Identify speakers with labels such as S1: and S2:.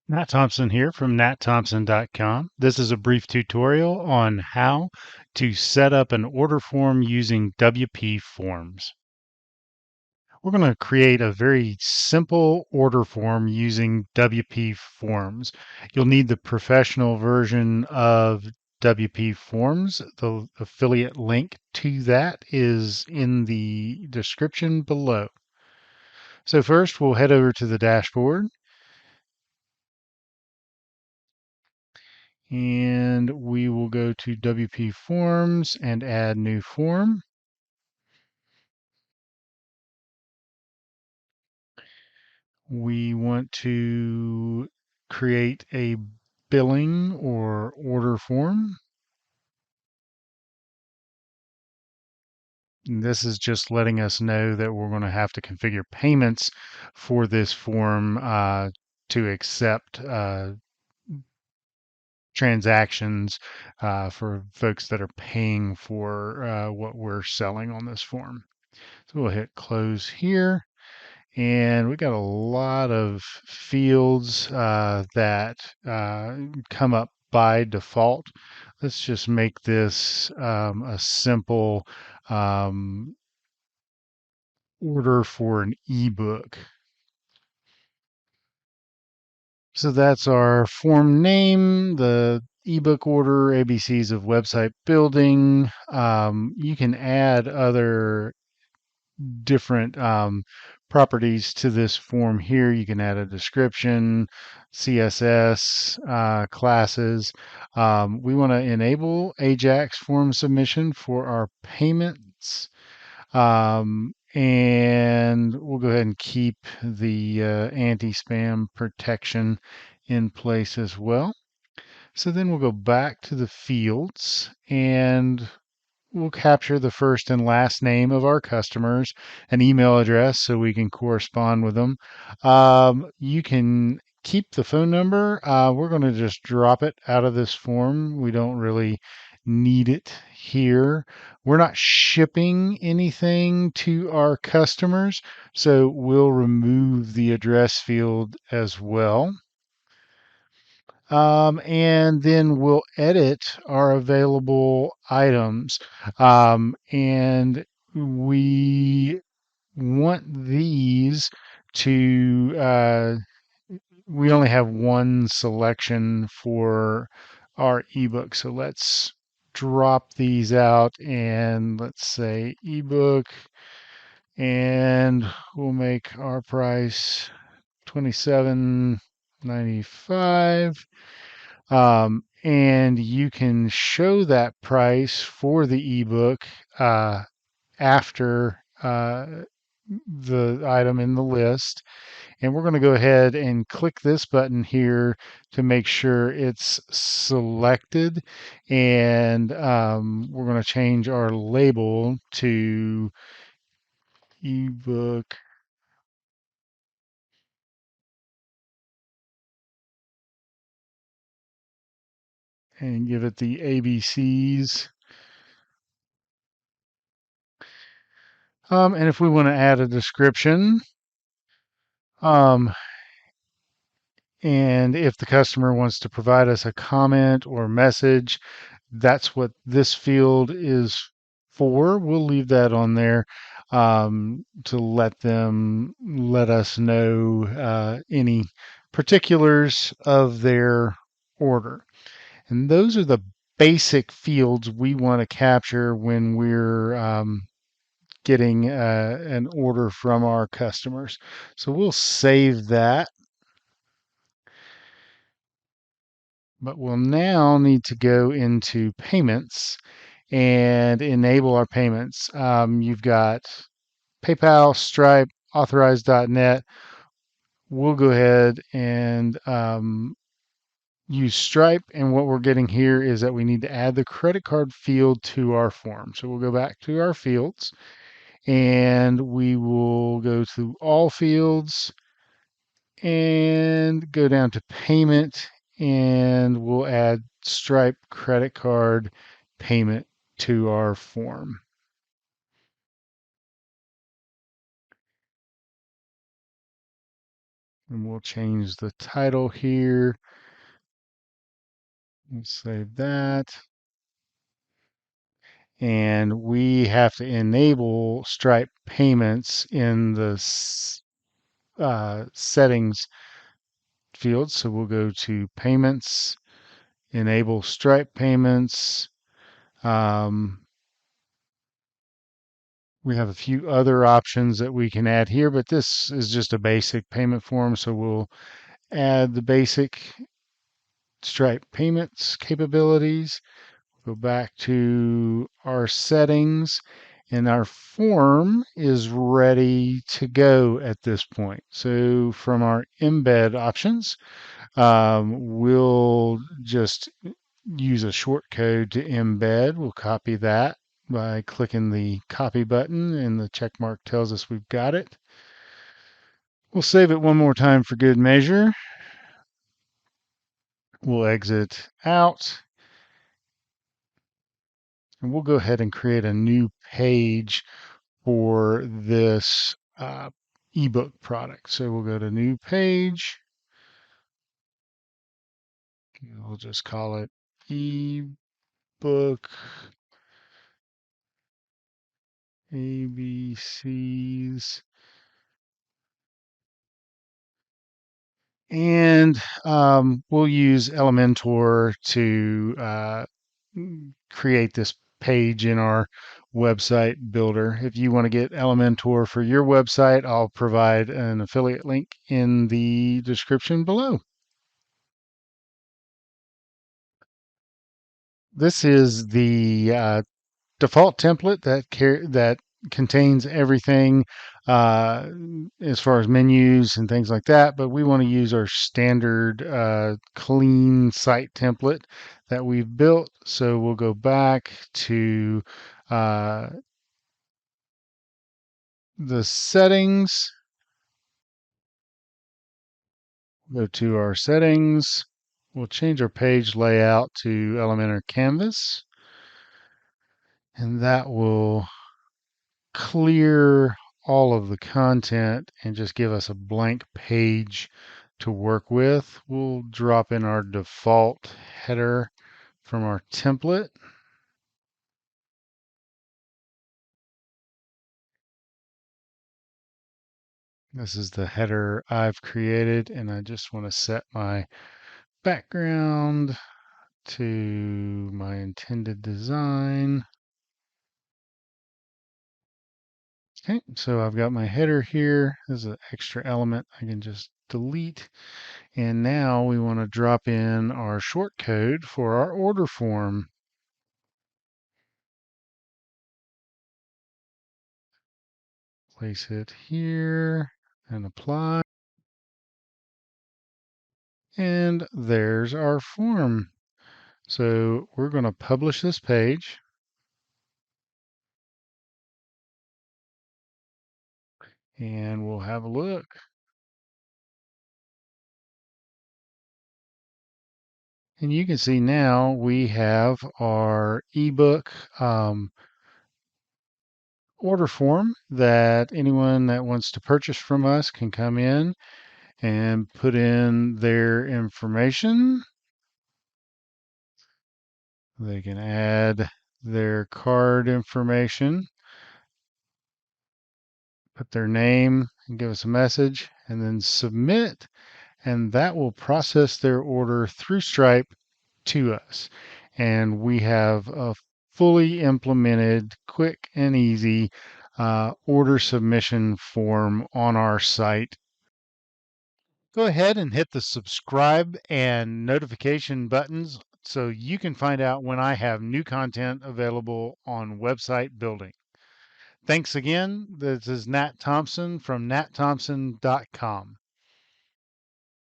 S1: Nat Thompson here from natthompson.com. This is a brief tutorial on how to set up an order form using WP Forms. We're going to create a very simple order form using WP Forms. You'll need the professional version of WP Forms. The affiliate link to that is in the description below. So first, we'll head over to the dashboard. And we will go to WP Forms and add new form. We want to create a billing or order form. And this is just letting us know that we're going to have to configure payments for this form to accept transactions for folks that are paying for what we're selling on this form. So we'll hit close here. And we got a lot of fields that come up by default. Let's just make this a simple order for an ebook. So that's our form name, the ebook order, ABCs of website building. You can add other different properties to this form here. You can add a description, CSS, classes. We want to enable Ajax form submission for our payments. And we'll go ahead and keep the anti-spam protection in place as well. So then we'll go back to the fields and we'll capture the first and last name of our customers, an email address so we can correspond with them. You can keep the phone number. We're going to just drop it out of this form. We don't really need it here. We're not shipping anything to our customers, so we'll remove the address field as well. And then we'll edit our available items. And we want these to, we only have one selection for our ebook. So let's drop these out and let's say ebook, and we'll make our price $27.95. And you can show that price for the ebook after the item in the list. And we're going to go ahead and click this button here to make sure it's selected. And we're going to change our label to ebook and give it the ABCs. And if we want to add a description, um, and if the customer wants to provide us a comment or message, that's what this field is for. We'll leave that on there to let us know any particulars of their order. And those are the basic fields we want to capture when we're getting an order from our customers. So we'll save that. But we'll now need to go into payments and enable our payments. You've got PayPal, Stripe, Authorize.net. We'll go ahead and use Stripe. And what we're getting here is that we need to add the credit card field to our form. So we'll go back to our fields and we will go to all fields and go down to payment, and we'll add Stripe credit card payment to our form. And we'll change the title here. We'll save that. And we have to enable Stripe payments in the settings field. So we'll go to payments, enable Stripe payments. We have a few other options that we can add here, but this is just a basic payment form. So we'll add the basic Stripe payments capabilities. Go back to our settings, and our form is ready to go at this point. So from our embed options, we'll just use a short code to embed. We'll copy that by clicking the copy button, and the check mark tells us we've got it. We'll save it one more time for good measure. We'll exit out, and we'll go ahead and create a new page for this ebook product. So we'll go to new page. We'll just call it ebook ABCs. And we'll use Elementor to create this page in our website builder. If you want to get Elementor for your website, I'll provide an affiliate link in the description below. This is the default template that contains everything uh, as far as menus and things like that. But we want to use our standard clean site template that we've built. So we'll go back to uh, the settings, go to our settings. We'll change our page layout to Elementor Canvas, and that will clear all of the content and just give us a blank page to work with. We'll drop in our default header from our template. This is the header I've created, and I just want to set my background to my intended design. Okay, so I've got my header here. There's an extra element I can just delete. And now we want to drop in our short code for our order form. Place it here and apply. And there's our form. So we're going to publish this page. And we'll have a look. And you can see now we have our ebook order form that anyone that wants to purchase from us can come in and put in their information. They can add their card information, put their name and give us a message, and then submit, and that will process their order through Stripe to us. And we have a fully implemented, quick and easy order submission form on our site. Go ahead and hit the subscribe and notification buttons so you can find out when I have new content available on website building. Thanks again. This is Nat Thompson from natthompson.com.